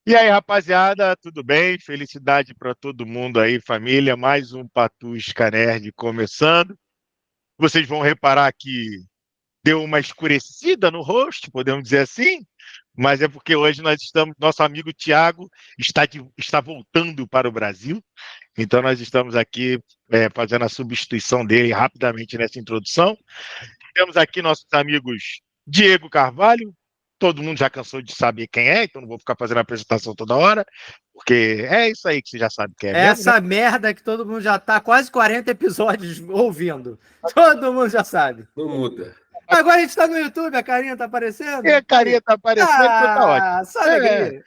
E aí, rapaziada, tudo bem? Felicidade para todo mundo aí, família. Mais um Patusca Nerd começando. Vocês vão reparar que deu uma escurecida no rosto, podemos dizer assim, mas é porque hoje nós estamos, nosso amigo Tiago está voltando para o Brasil, então nós estamos aqui fazendo a substituição dele rapidamente nessa introdução. Temos aqui nossos amigos Diego Carvalho. Todo mundo já cansou de saber quem é, então não vou ficar fazendo a apresentação toda hora, porque é isso aí que você já sabe quem é mesmo, né? Essa merda que todo mundo já tá quase 40 episódios ouvindo. Todo mundo já sabe. Não muda. Agora a gente tá no YouTube, a carinha tá E a aparecendo? carinha Aí. tá aparecendo, então tá ótimo. Ah, só É. alegria.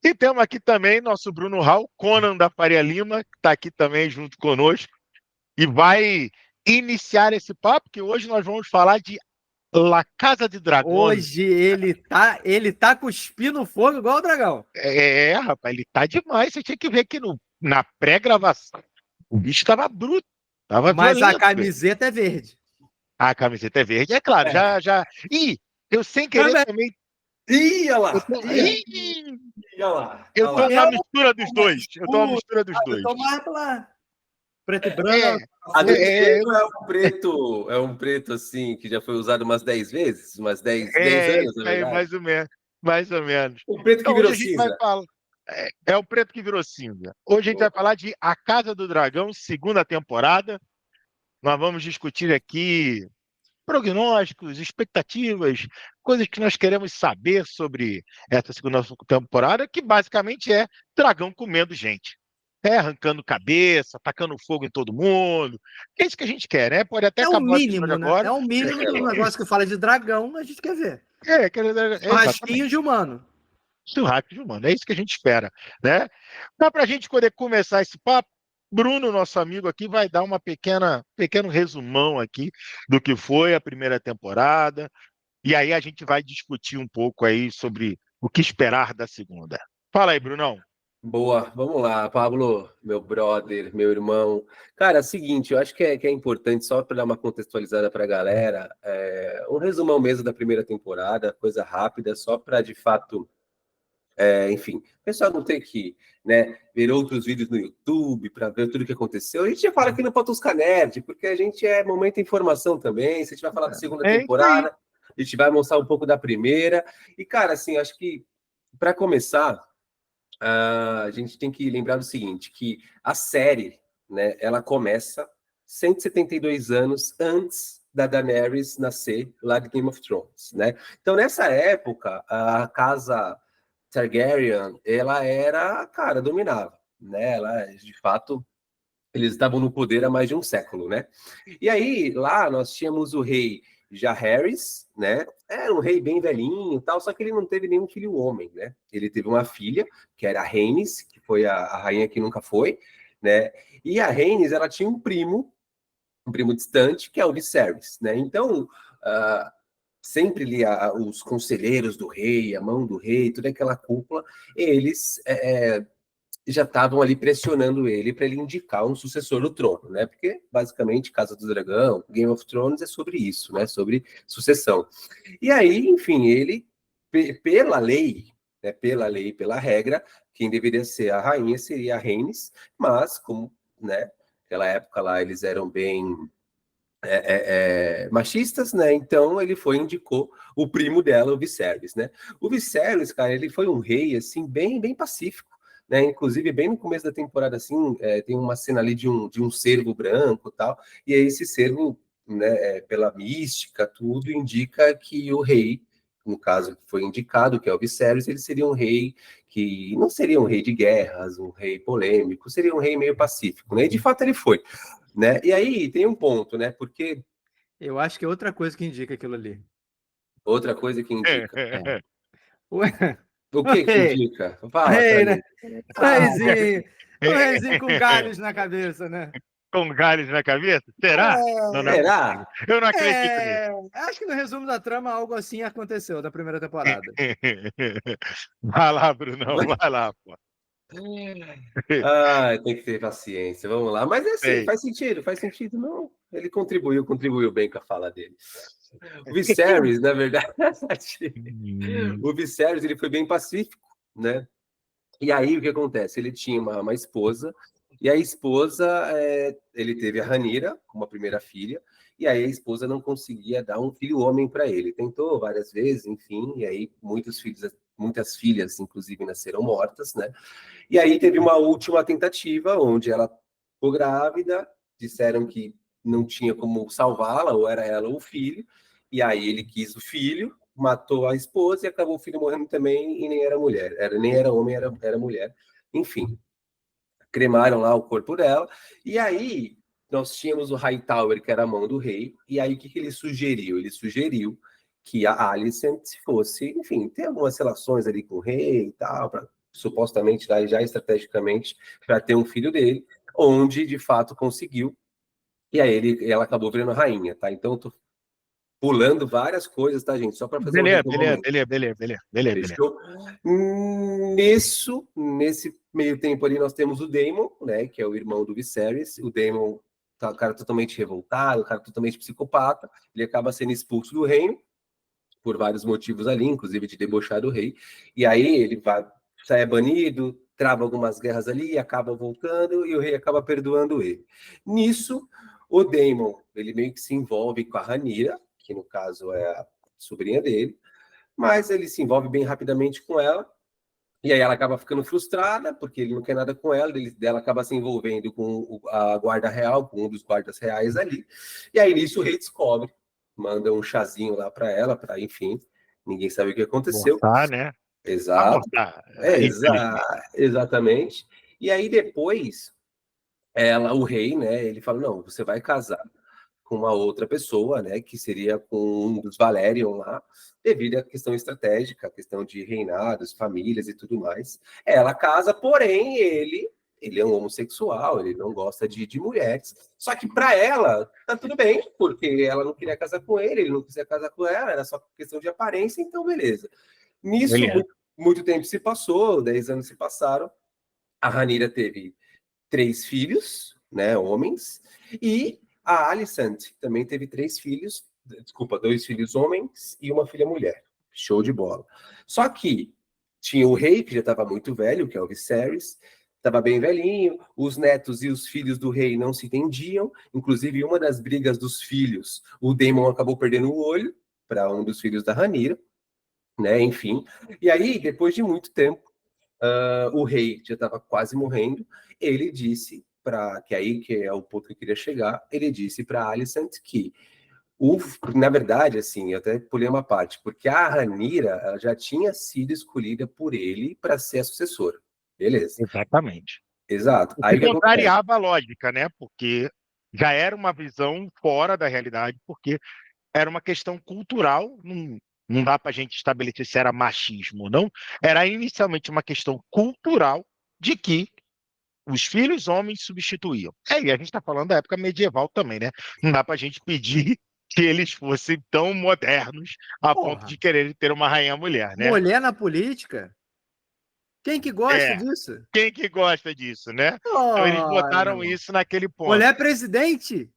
E temos aqui também nosso Bruno Hall, Conan da Faria Lima, que está aqui também junto conosco, e vai iniciar esse papo, que hoje nós vamos falar de La Casa de Dragón. Hoje ele tá cuspindo fogo igual o dragão. Rapaz, ele tá demais. Você tinha que ver que na pré-gravação o bicho tava bruto, tava Mas a violento, velho. camiseta é verde. A camiseta é verde, é claro, É. já. Ih, eu sem querer Também. também. Ih, olha Eu lá. tô, Ih, Ih, olha lá. eu Olha tô lá. uma Eu mistura dos mais dois. Eu tô uma escuro, mistura dos eu dois. tô mais lá. Preto e É, branco. A do é, Diego é um preto assim, que já foi usado umas 10 vezes, umas 10 anos, isso na aí, verdade. mais ou menos. Mais ou menos. O preto que Então, hoje virou a gente vai cinza. falar. É o preto que virou cinza. Hoje a gente vai falar de A Casa do Dragão, segunda temporada. Nós vamos discutir aqui prognósticos, expectativas, coisas que nós queremos saber sobre essa segunda temporada, que basicamente é dragão comendo gente. Arrancando cabeça, tacando fogo em todo mundo. É isso que a gente quer, né? Pode até É o acabar o episódio mínimo, né? agora. É o mínimo do negócio que fala de dragão, a gente quer ver. Exatamente. Churrasquinho de humano. Churrasco de humano. É isso que a gente espera, né? Então, para a gente poder começar esse papo, Bruno, nosso amigo aqui, vai dar uma pequeno resumão aqui do que foi a primeira temporada, e aí a gente vai discutir um pouco aí sobre o que esperar da segunda. Fala aí, Brunão. Boa, vamos lá, Pablo, meu brother, meu irmão. Cara, é o seguinte, eu acho que é importante, só para dar uma contextualizada para a galera, um resumão mesmo da primeira temporada, coisa rápida, só para de fato. Enfim, o pessoal não tem que, né, ver outros vídeos no YouTube para ver tudo o que aconteceu. A gente já fala aqui no Patusca Nerd, porque a gente é momento de informação também. Se a gente vai falar da segunda É isso aí. temporada, a gente vai mostrar um pouco da primeira. E, cara, assim, acho que para começar, a gente tem que lembrar do seguinte, que a série, né, ela começa 172 anos antes da Daenerys nascer lá de Game of Thrones, né? Então, nessa época, a casa Targaryen, ela era, cara, dominava, né? Ela, de fato, eles estavam no poder há mais de um século, né? E aí, lá, nós tínhamos o rei Jaehaerys, né? Era um rei bem velhinho e tal, só que ele não teve nenhum filho homem, né? Ele teve uma filha, que era a Rhaenys, que foi a rainha que nunca foi, né? E a Rhaenys, ela tinha um primo distante, que é o Viserys, né? Então, sempre ali os conselheiros do rei, a mão do rei, toda aquela cúpula, eles já estavam ali pressionando ele para ele indicar um sucessor do trono, né? Porque basicamente Casa do Dragão, Game of Thrones é sobre isso, né? Sobre sucessão. E aí, enfim, ele pela lei, né? Pela lei, pela regra, quem deveria ser a rainha seria a Rhaenys, mas como, né? Naquela época lá eles eram bem machistas, né? Então ele foi e indicou o primo dela, o Viserys, né? O Viserys, cara, ele foi um rei assim bem pacífico, né? Inclusive bem no começo da temporada assim, tem uma cena ali de um cervo branco, tal. E aí esse cervo, né? Pela mística, tudo indica que o rei, no caso que foi indicado, que é o Viserys, ele seria um rei que não seria um rei de guerras, um rei polêmico, seria um rei meio pacífico, né? E de fato ele foi, né? E aí tem um ponto, né? Porque Eu acho que é outra coisa que indica aquilo ali. outra coisa que indica. Ué, O o que que rei, indica? o Fala pra rei, né? mim. O Fala. reizinho, o reizinho com galhos na cabeça, né? Com galhos na cabeça? Será? Não, não é possível. Será? Eu não acredito nisso. Acho que no resumo da trama algo assim aconteceu da primeira temporada. Vai lá, Brunão, vai lá, pô. Tem que ter paciência, vamos lá. Mas é assim, Sei. faz sentido, não. Ele contribuiu bem com a fala dele. O Viserys, na verdade, o Viserys ele foi bem pacífico, né? E aí o que acontece? Ele tinha uma esposa, e a esposa, ele teve a Rhaenyra como a primeira filha, e aí a esposa não conseguia dar um filho homem para ele. Tentou várias vezes, enfim, e aí muitas filhas, inclusive, nasceram mortas, né? E aí teve uma última tentativa, onde ela ficou grávida, disseram que não tinha como salvá-la, ou era ela ou o filho, e aí ele quis o filho, matou a esposa e acabou o filho morrendo também, e nem era mulher, nem era homem, era mulher. Enfim, cremaram lá o corpo dela, e aí nós tínhamos o Hightower, que era a mão do rei, e aí o que ele sugeriu? Ele sugeriu que a Alicent fosse, enfim, ter algumas relações ali com o rei e tal, pra, supostamente, já estrategicamente, para ter um filho dele, onde de fato conseguiu, e aí ela acabou virando rainha, tá? Então eu tô pulando várias coisas, tá, gente? Só para fazer um Beleza, resumo. beleza. Fechou? Nesse meio tempo ali, nós temos o Daemon, né? Que é o irmão do Viserys. O Daemon tá um cara totalmente revoltado, um cara totalmente psicopata. Ele acaba sendo expulso do reino por vários motivos ali, inclusive de debochar do rei. E aí ele sai banido, trava algumas guerras ali, acaba voltando e o rei acaba perdoando ele. Nisso, o Daemon, ele meio que se envolve com a Rhaenyra, que no caso é a sobrinha dele, mas ele se envolve bem rapidamente com ela, e aí ela acaba ficando frustrada, porque ele não quer nada com ela, dela acaba se envolvendo com a guarda real, com um dos guardas reais ali, e aí nisso o rei descobre, manda um chazinho lá para ela, para enfim, ninguém sabe o que aconteceu. Mortar, né? Exato. Mortar, infelizmente. Exatamente. E aí depois, o rei, né, ele fala, não, você vai casar com uma outra pessoa, né, que seria com um dos Valerion lá, devido à questão estratégica, a questão de reinados, famílias e tudo mais. Ela casa, porém ele é um homossexual, ele não gosta de mulheres. Só que para ela tá tudo bem, porque ela não queria casar com ele não queria casar com ela, era só questão de aparência, então beleza. Nisso, Beleza. muito tempo se passou, 10 anos se passaram. A Rhaenyra teve 3 filhos, né, homens, e a Alicent também teve 3 filhos, desculpa, 2 filhos homens e uma filha mulher. Show de bola. Só que tinha o rei, que já estava muito velho, que é o Viserys, estava bem velhinho, os netos e os filhos do rei não se entendiam, inclusive uma das brigas dos filhos, o Daemon acabou perdendo o olho para um dos filhos da Rhaenyra, né, enfim. E aí, depois de muito tempo, o rei já estava quase morrendo, ele disse que aí que é o ponto que eu queria chegar, ele disse para Alicent que na verdade, assim, eu até pulei uma parte, porque a Rhaenyra ela já tinha sido escolhida por ele para ser a sucessora. Beleza. Exatamente. Exato. O que Aí o que acontece? contrariava a lógica, né? Porque já era uma visão fora da realidade, porque era uma questão cultural, não dá para a gente estabelecer se era machismo ou não, era inicialmente uma questão cultural de que os filhos homens substituíam. E a gente está falando da época medieval também, né? Não dá para a gente pedir que eles fossem tão modernos a ponto Porra, de quererem ter uma rainha mulher, né? mulher na política? Quem que gosta É, disso? quem que gosta disso, né? Então eles Olha, botaram isso naquele ponto. mulher presidente?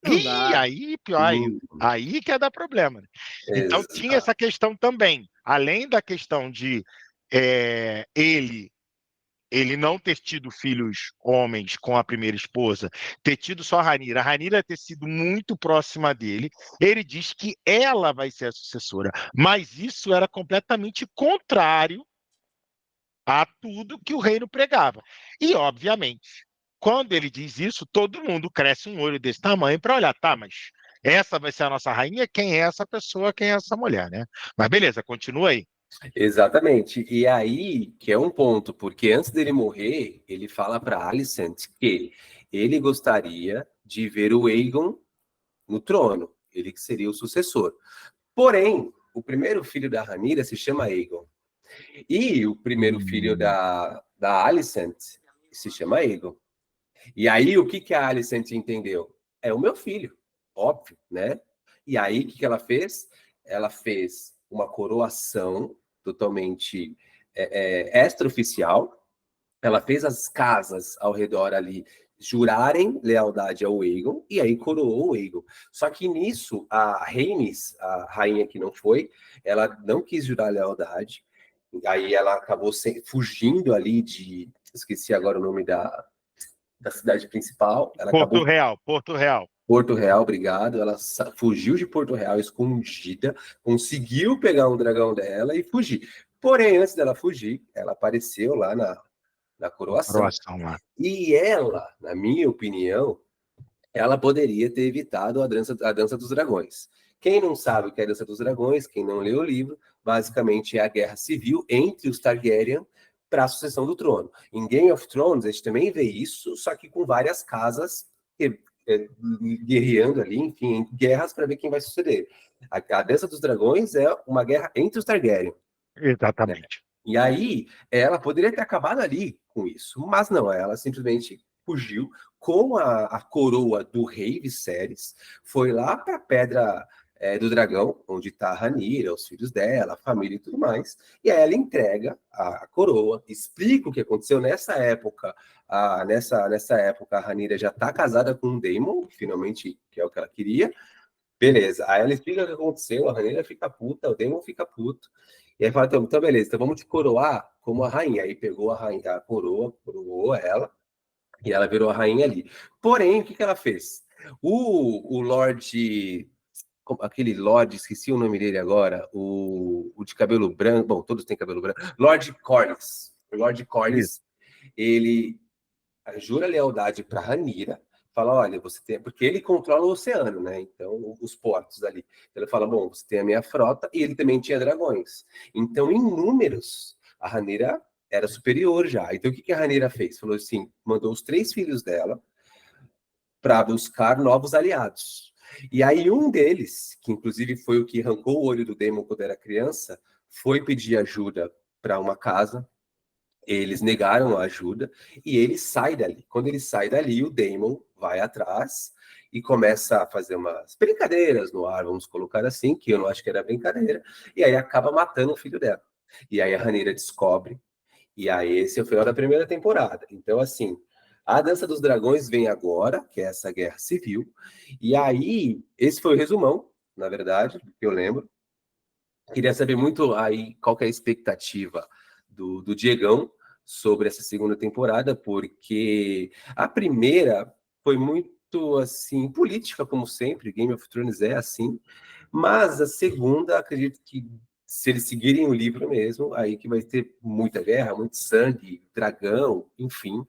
Não E dá. aí, pior ainda, Hum, aí que é dar problema, né? Então tinha exato. essa questão também, além da questão de ele não ter tido filhos homens com a primeira esposa, ter tido só a Rhaenyra ter sido muito próxima dele, ele diz que ela vai ser a sucessora, mas isso era completamente contrário a tudo que o reino pregava. E, obviamente, quando ele diz isso, todo mundo cresce um olho desse tamanho para olhar, tá, mas essa vai ser a nossa rainha? Quem é essa pessoa? Quem é essa mulher, né? Mas beleza, continua aí. Exatamente. E aí que é um ponto, porque antes dele morrer, ele fala para Alicent que ele gostaria de ver o Aegon no trono, ele que seria o sucessor. Porém, o primeiro filho da Rhaenyra se chama Aegon. E o primeiro filho da Alicent se chama Aegon. E aí, o que a Alicent entendeu? É o meu filho, óbvio, né? E aí, o que ela fez? Ela fez uma coroação totalmente extraoficial. Ela fez as casas ao redor ali jurarem lealdade ao Aegon, e aí coroou o Aegon. Só que nisso, a Rhaenys, a rainha que não foi, ela não quis jurar lealdade, Aí ela acabou fugindo ali de... Esqueci agora o nome da cidade principal. Ela acabou... Porto Real. Porto Real, obrigado. Ela fugiu de Porto Real escondida, conseguiu pegar um dragão dela e fugir. Porém, antes dela fugir, ela apareceu lá na coroação. Lá. E ela, na minha opinião, ela poderia ter evitado a dança dos dragões. Quem não sabe o que é a Dança dos Dragões, quem não leu o livro, basicamente é a guerra civil entre os Targaryen para a sucessão do trono. Em Game of Thrones, a gente também vê isso, só que com várias casas guerreando ali, enfim, em guerras para ver quem vai suceder. A Dança dos Dragões é uma guerra entre os Targaryen. Exatamente. Né? E aí, ela poderia ter acabado ali com isso, mas não, ela simplesmente fugiu com a coroa do rei Viserys, foi lá para a Pedra do Dragão, onde está a Rhaenyra, os filhos dela, a família e tudo mais, e aí ela entrega a coroa, explica o que aconteceu nessa época. Nessa época, a Rhaenyra já está casada com um Daemon, finalmente, que é o que ela queria. Beleza, aí ela explica o que aconteceu, a Rhaenyra fica puta, o Daemon fica puto. E aí fala, então beleza, então vamos te coroar como a rainha. Aí pegou a coroa, coroou ela, e ela virou a rainha ali. Porém, o que ela fez? O Lorde, aquele Lorde, esqueci o nome dele agora, o de cabelo branco, bom, todos têm cabelo branco, Lorde Corlys. O Lorde Corlys, ele jura lealdade para Rhaenyra, fala, olha, você tem... Porque ele controla o oceano, né? Então, os portos ali. Ele fala, bom, você tem a minha frota, e ele também tinha dragões. Então, em números, a Rhaenyra era superior já. Então, o que a Rhaenyra fez? Falou assim, mandou os 3 filhos dela para buscar novos aliados. E aí, um deles, que inclusive foi o que arrancou o olho do Daemon quando era criança, foi pedir ajuda para uma casa. Eles negaram a ajuda e ele sai dali. Quando ele sai dali, o Daemon vai atrás e começa a fazer umas brincadeiras no ar, vamos colocar assim, que eu não acho que era brincadeira, e aí acaba matando o filho dela. E aí a Rhaenyra descobre, e aí esse é o final da primeira temporada. Então, assim, a Dança dos Dragões vem agora, que é essa guerra civil, e aí, esse foi o resumão, na verdade, que eu lembro. Queria saber muito aí qual que é a expectativa do Diegão sobre essa segunda temporada, porque a primeira foi muito, assim, política, como sempre, Game of Thrones é assim, mas a segunda, acredito que se eles seguirem o livro mesmo, aí que vai ter muita guerra, muito sangue, dragão, enfim,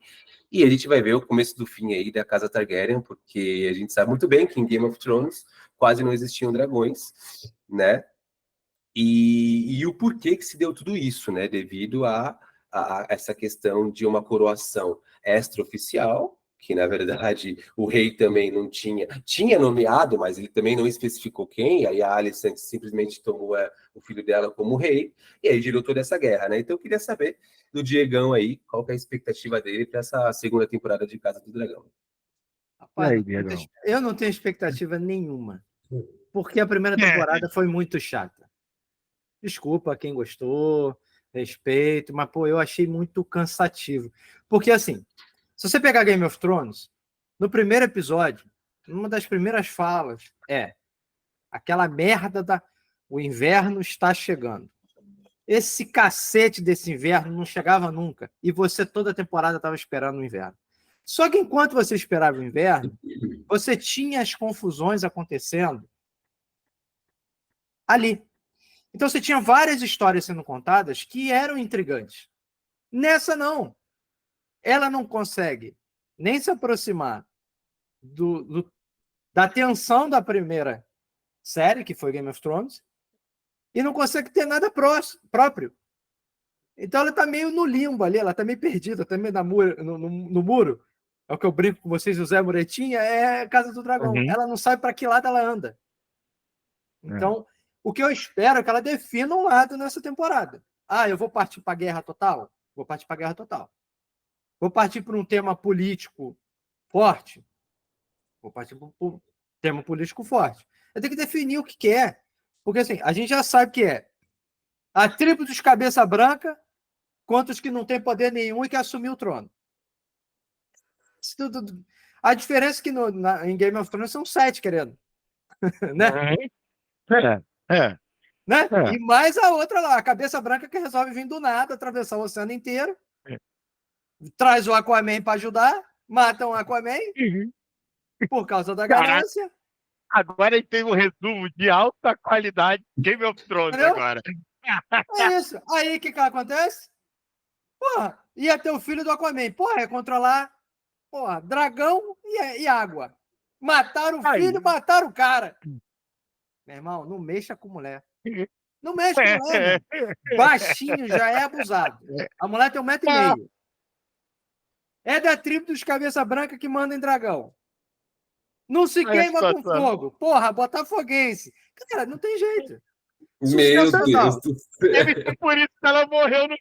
e a gente vai ver o começo do fim aí da Casa Targaryen, porque a gente sabe muito bem que em Game of Thrones quase não existiam dragões, né? E o porquê que se deu tudo isso, né? Devido a essa questão de uma coroação extraoficial, que na verdade o rei também não tinha nomeado, mas ele também não especificou quem, aí a Alicent simplesmente tomou o filho dela como rei, e aí gerou toda essa guerra, né? Então eu queria saber do Diegão aí, qual que é a expectativa dele para essa segunda temporada de Casa do Dragão. Rapaz, eu não tenho expectativa nenhuma, porque a primeira temporada foi muito chata. Desculpa quem gostou, respeito, mas pô, eu achei muito cansativo. Porque assim, se você pegar Game of Thrones, no primeiro episódio, uma das primeiras falas é aquela merda o inverno está chegando. Esse cacete desse inverno não chegava nunca, e você toda a temporada estava esperando o inverno. Só que enquanto você esperava o inverno, você tinha as confusões acontecendo ali. Então você tinha várias histórias sendo contadas que eram intrigantes. Nessa, não. Ela não consegue nem se aproximar da tensão da primeira série, que foi Game of Thrones, e não consegue ter nada próprio. Então ela está meio no limbo ali, ela está meio perdida, está meio no muro. É o que eu brinco com vocês, o Zé Muretinha, é Casa do Dragão. Uhum. Ela não sabe para que lado ela anda. Então, o que eu espero é que ela defina um lado nessa temporada. Ah, eu vou partir para a guerra total? Vou partir para a guerra total. Vou partir para um tema político forte? Vou partir para um tema político forte. Eu tenho que definir o que quer. Porque assim, a gente já sabe que é a tribo dos cabeça branca contra os que não têm poder nenhum e que assumiu o trono. A diferença é que em Game of Thrones são 7, querendo. Né? né? E mais a outra lá, a cabeça branca que resolve vir do nada, atravessar o oceano inteiro, traz o Aquaman para ajudar, matam o Aquaman por causa da ganância. Agora a gente tem um resumo de alta qualidade Game of Thrones. Entendeu? Agora. É isso. Aí o que acontece? Porra, ia ter o filho do Aquaman. Porra, é controlar, porra, dragão e água. Mataram o filho, mataram o cara. Meu irmão, não mexa com mulher. Não mexe com mulher, meu. Baixinho já é abusado. A mulher tem 1,5 m. É da tribo dos cabeça branca que manda em dragão. Não se queima com fogo. Porra, botafoguense. Cara, não tem jeito. Meu Deus do céu. Deve ser por isso que ela morreu no...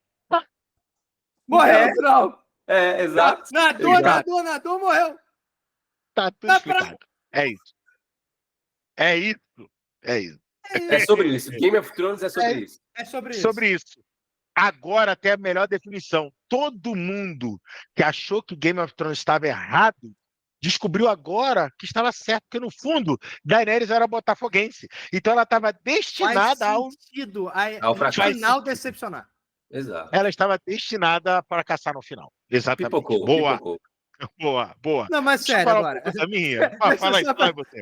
Morreu no final. É, exato. Nadou, morreu. Tá tudo explicado. É isso. É isso. É isso. É sobre isso. Game of Thrones é sobre isso. É sobre isso. Sobre isso. Agora tem a melhor definição. Todo mundo que achou que Game of Thrones estava errado descobriu agora que estava certo, porque no fundo Daenerys era botafoguense. Então ela estava destinada ao final decepcionar. Exato. Ela estava destinada a fracassar no final. Exatamente. Pipocou. Boa. Não, mas sério agora. Fala aí você.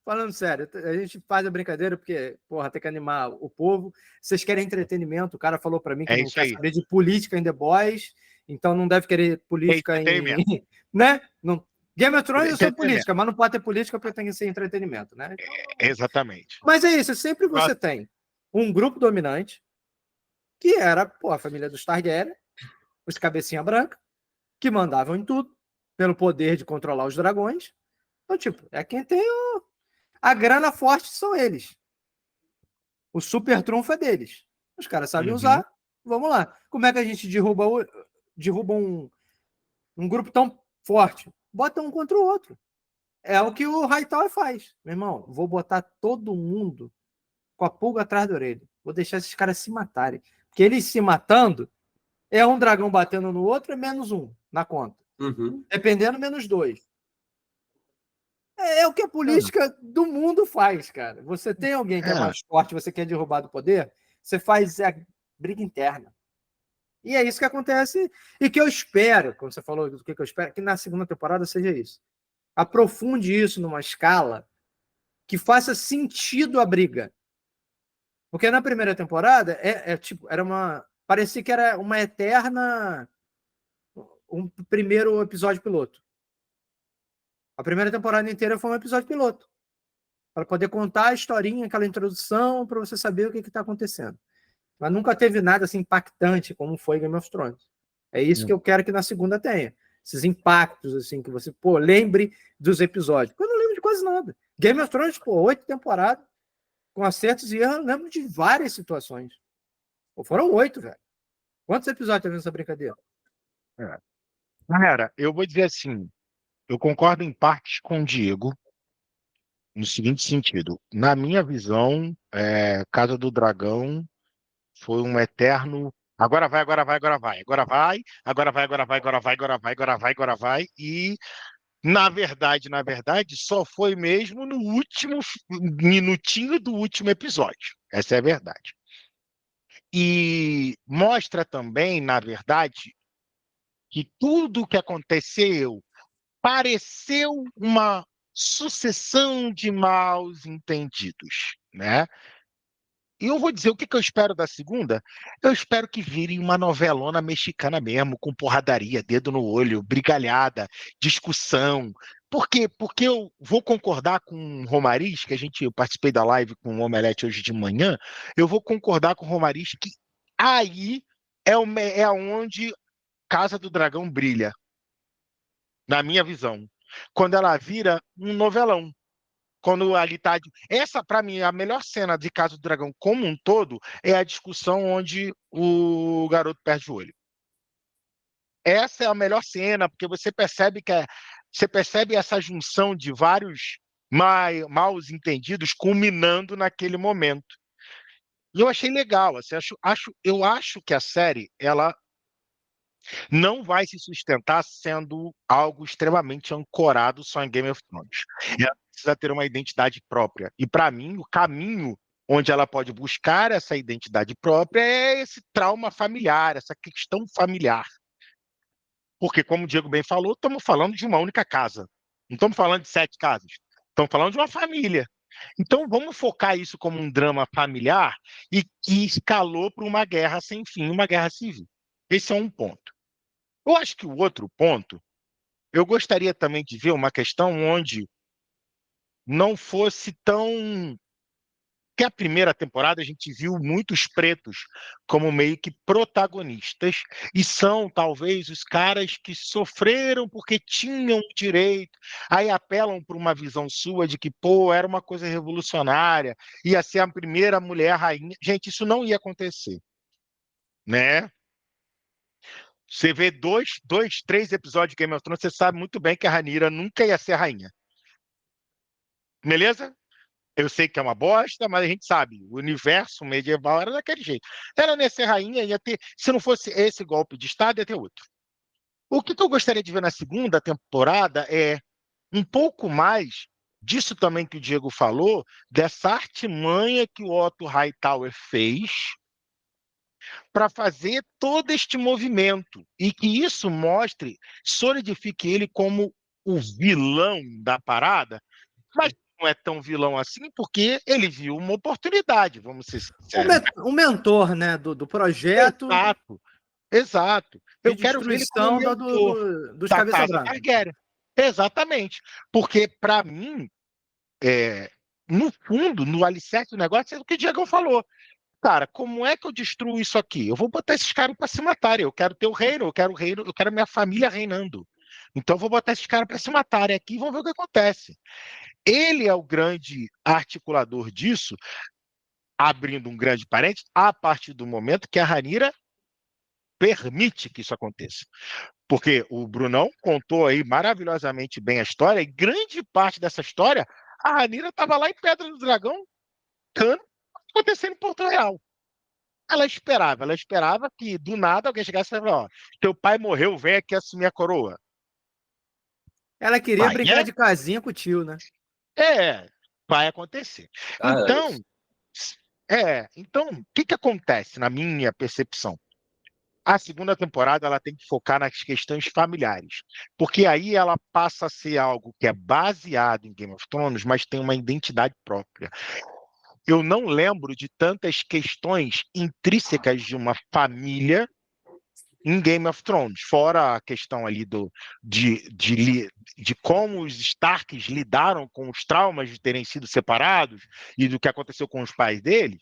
Falando sério, a gente faz a brincadeira porque, porra, tem que animar o povo. Vocês querem entretenimento? O cara falou para mim que não quer saber de política em The Boys, então não deve querer política em... né? Não... Game of Thrones é sobre política, mas não pode ter política porque tem que ser entretenimento, né? Então... Exatamente. Mas é isso, sempre você tem um grupo dominante que era, a família dos Targaryen, os cabecinha branca, que mandavam em tudo, pelo poder de controlar os dragões. Então, tipo, é quem tem a grana forte são eles. O super trunfo é deles. Os caras sabem usar. Vamos lá. Como é que a gente derruba um grupo tão forte? Bota um contra o outro. É o que o Hightower faz. Meu irmão, vou botar todo mundo com a pulga atrás da orelha. Vou deixar esses caras se matarem. Porque eles se matando, é um dragão batendo no outro, é -1 na conta. Dependendo, -2. É o que a política do mundo faz, cara. Você tem alguém que é mais forte, você quer derrubar do poder, você faz a briga interna. E é isso que acontece e que eu espero, como você falou, do que eu espero, que na segunda temporada seja isso. Aprofunde isso numa escala que faça sentido a briga. Porque na primeira temporada, parecia que era uma eterna... um primeiro episódio piloto. A primeira temporada inteira foi um episódio piloto. Para poder contar a historinha, aquela introdução, para você saber o que está acontecendo. Mas nunca teve nada assim impactante como foi Game of Thrones. É isso que eu quero que na segunda tenha. Esses impactos, assim, que você, lembre dos episódios. Porque eu não lembro de quase nada. Game of Thrones, 8 temporadas, com acertos e erros, eu lembro de várias situações. Foram 8, velho. Quantos episódios teve nessa brincadeira? Galera, eu vou dizer assim, eu concordo em partes com o Diego, no seguinte sentido. Na minha visão, Casa do Dragão foi um eterno... Agora vai. E, na verdade, só foi mesmo no último minutinho do último episódio. Essa é a verdade. E mostra também, na verdade, que tudo o que aconteceu pareceu uma sucessão de maus entendidos, né? E eu vou dizer o que eu espero da segunda. Eu espero que vire uma novelona mexicana mesmo, com porradaria, dedo no olho, brigalhada, discussão. Por quê? Porque eu vou concordar com o Romariz, que eu participei da live com o Omelete hoje de manhã, eu vou concordar com o Romariz que aí é onde Casa do Dragão brilha, na minha visão. Quando ela vira um novelão. Quando ali tá... Essa, para mim, a melhor cena de Casa do Dragão como um todo é a discussão onde o garoto perde o olho. Essa é a melhor cena, porque você percebe essa junção de vários maus entendidos culminando naquele momento. E eu achei legal. Assim, eu acho que a série ela não vai se sustentar sendo algo extremamente ancorado só em Game of Thrones. Ela precisa ter uma identidade própria. E, para mim, o caminho onde ela pode buscar essa identidade própria, é esse trauma familiar, essa questão familiar. Porque, como o Diego bem falou, estamos falando de uma única casa. Não estamos falando de 7 casas. Estamos falando de uma família. Então, vamos focar isso como um drama familiar e que escalou para uma guerra sem fim, uma guerra civil. Esse é um ponto. Eu acho que o outro ponto, eu gostaria também de ver uma questão onde não fosse tão. Que a primeira temporada a gente viu muitos pretos como meio que protagonistas e são talvez os caras que sofreram porque tinham direito, aí apelam para uma visão sua de que, pô, era uma coisa revolucionária, ia ser a primeira mulher rainha. Gente, isso não ia acontecer, né? Você vê dois, 3 episódios de Game of Thrones, você sabe muito bem que a Rhaenyra nunca ia ser rainha. Beleza? Eu sei que é uma bosta, mas a gente sabe, o universo medieval era daquele jeito. Ela não ia ser rainha, ia ter. Se não fosse esse golpe de Estado, ia ter outro. O que eu gostaria de ver na segunda temporada é um pouco mais disso também que o Diego falou, dessa artimanha que o Otto Hightower fez para fazer todo este movimento e que isso mostre, solidifique ele como o vilão da parada, mas não é tão vilão assim porque ele viu uma oportunidade, vamos ser sinceros. Um mentor, né, do projeto Exato, exato. de Eu quero ver ele como destruição mentor dos da Cabeça Casa Branca. Targaryen. Exatamente. Porque, para mim, no fundo, no alicerce do negócio, é o que o Diego falou. Cara, como é que eu destruo isso aqui? Eu vou botar esses caras para se matarem. Eu quero ter o reino, eu quero a minha família reinando. Então, eu vou botar esses caras para se matarem aqui e vamos ver o que acontece. Ele é o grande articulador disso, abrindo um grande parênteses, a partir do momento que a Rhaenyra permite que isso aconteça. Porque o Brunão contou aí maravilhosamente bem a história, e grande parte dessa história, a Rhaenyra estava lá em Pedra do Dragão, cano, acontecendo em Porto Real. Ela esperava que do nada alguém chegasse e falasse, ó, teu pai morreu, vem aqui assumir a coroa. Ela queria Vai, brincar de casinha com o tio, né? vai acontecer. Ah, Então, o que acontece na minha percepção? A segunda temporada ela tem que focar nas questões familiares, porque aí ela passa a ser algo que é baseado em Game of Thrones, mas tem uma identidade própria. Eu não lembro de tantas questões intrínsecas de uma família em Game of Thrones, fora a questão ali de como os Starks lidaram com os traumas de terem sido separados e do que aconteceu com os pais deles.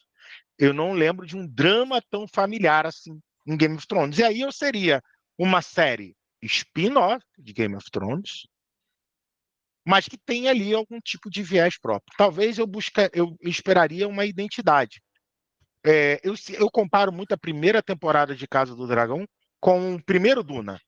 Eu não lembro de um drama tão familiar assim em Game of Thrones. E aí eu seria uma série spin-off de Game of Thrones, mas que tem ali algum tipo de viés próprio. Talvez eu esperaria uma identidade. Eu comparo muito a primeira temporada de Casa do Dragão com o primeiro Duna.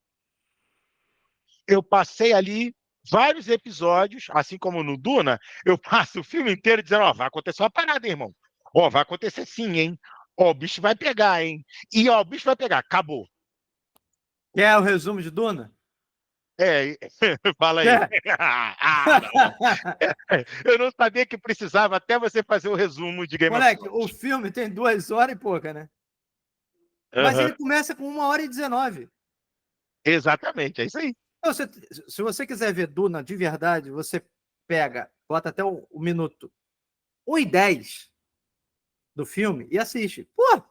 Eu passei ali vários episódios, assim como no Duna, eu passo o filme inteiro dizendo, ó, vai acontecer uma parada, hein, irmão. Ó, vai acontecer sim, hein. Ó, o bicho vai pegar, hein. E, ó, o bicho vai pegar. Acabou. Quer o resumo de Duna? Fala aí. Quer? Eu não sabia que precisava até você fazer o resumo de Game of Moleque, o Thrones. filme tem 2 horas e pouca, né? Mas Uhum. ele começa com 1h19. Exatamente, é isso aí. Então, se você quiser ver Duna de verdade, você pega, bota até o minuto 1:10 do filme e assiste. Pô,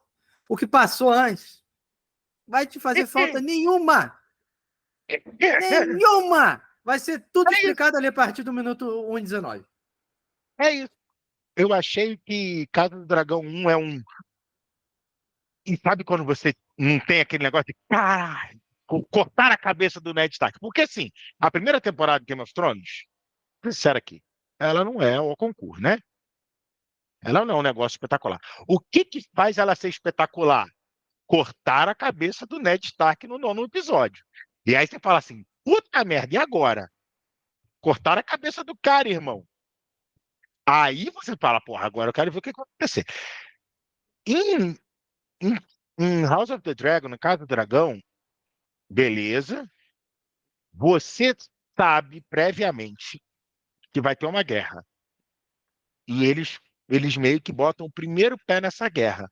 o que passou antes vai te fazer falta nenhuma. Nenhuma! Vai ser tudo É isso, explicado ali a partir do minuto 1:19. é isso. Eu achei que Casa do Dragão 1 é um. E sabe quando você não tem aquele negócio de caralho, cortar a cabeça do Ned Stark? Porque assim, a primeira temporada de Game of Thrones, sincero aqui, ela não é o concurso, né? Ela não é um negócio espetacular. O que faz ela ser espetacular? Cortar a cabeça do Ned Stark no 9º episódio. E aí você fala assim, puta merda, e agora? Cortaram a cabeça do cara, irmão. Aí você fala, porra, agora eu quero ver o que vai acontecer. Em, em, em House of the Dragon, no caso do dragão, beleza, você sabe previamente que vai ter uma guerra. E eles eles meio que botam o primeiro pé nessa guerra.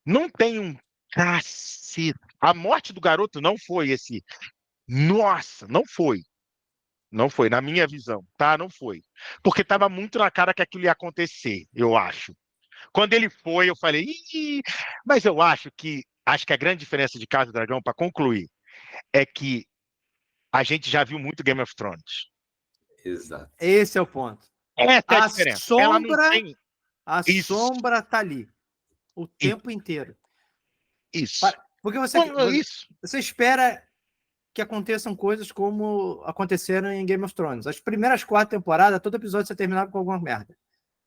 Não tem um cacete. A morte do garoto não foi esse. Nossa, não foi. Não foi, na minha visão, tá? Não foi. Porque estava muito na cara que aquilo ia acontecer, eu acho. Quando ele foi, eu falei, ih! Mas eu acho que a grande diferença de Casa do Dragão, para concluir, é que a gente já viu muito Game of Thrones. Exato. Esse é o ponto. Essa é a A diferença. Ela não sombra, tem a isso, sombra tá ali o tempo inteiro. isso. Porque Isso. você espera que aconteçam coisas como aconteceram em Game of Thrones. As primeiras 4 temporadas, todo episódio você terminava com alguma merda.